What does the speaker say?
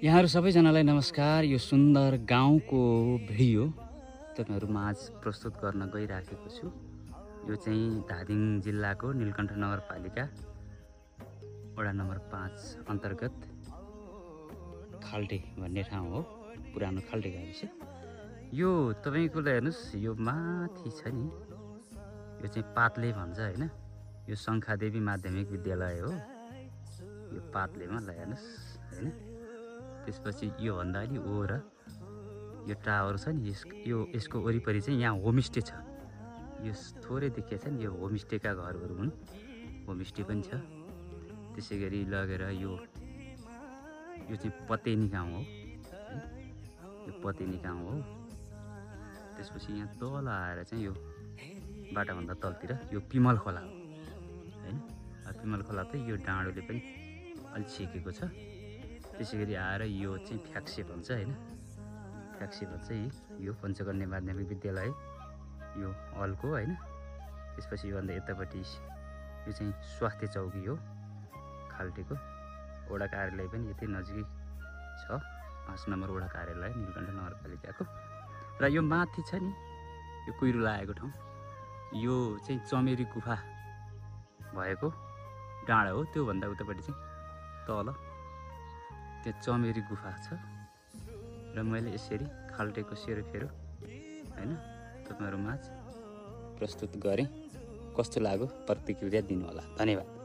यहाँहरू सबैजनालाई नमस्कार। यो सुन्दर गाउँको भिडियो तपाईहरु माझ प्रस्तुत गर्न गइराखेको छु। यो चाहिँ धादिङ जिल्लाको नीलकण्ठ नगरपालिका वडा नम्बर 5 अन्तर्गत खाल्टे भन्ने ठाउँ हो। पुरानो खाल्टे गाविस। यो तपाईको हेर्नुस्, यो माथि छ नि, यो चाहिँ पातले भन्छ हैन। यो शङ्खादेवी माध्यमिक विद्यालय हो। यो पातलेमा ल हेर्नुस् हैन। त्यसपछि यो भन्दा अलि ओर यो टावर छ नि, यसको वरिपरि चाहिँ यहाँ होमस्टे छ। यो थोरै देखिएको छ नि, यो होमस्टेका घरहरू हुन्। होमस्टे पनि छ। त्यसैगरी लगेर यो चाहिँ पतेनी गाउँ हो। यो पतेनी गाउँ हो। त्यसपछि यहाँ तल आएर चाहिँ यो बाटाभन्दा तलतिर यो पिमल खोला हो हैन। पिमल खोला त यो डाँडोले पनि अलि छेकेको छ। त्यसैगरी आएर यो चाहिँ फ्याक्से भन्छ हैन। फ्याक्से भन्छ यो पञ्चकन्या माध्यमिक विद्यालय यो हलको हैन। त्यसपछि भन्दा यतापट्टि यो चाहिँ स्वास्थ्य चौकी हो खाल्टेको। वडा कार्यालय पनि यतै नजिकै छ। 5 नम्बर वडा कार्यालय नीलकण्ठ नगरपालिकाको। र यो माथि छ नि, यो कुइरो लागेको ठाउँ, यो चाहिँ चमेरी गुफा भएको डाँडा हो। त्यो भन्दा उतापट्टि चाहिँ तल त्यो चमेरी गुफा छ। र मैले यसरी खाल्टेको सेरोफेरो हैन तपाईहरु माझ प्रस्तुत गरेँ। कस्तो लाग्यो प्रतिक्रिया दिनु होला। धन्यवाद।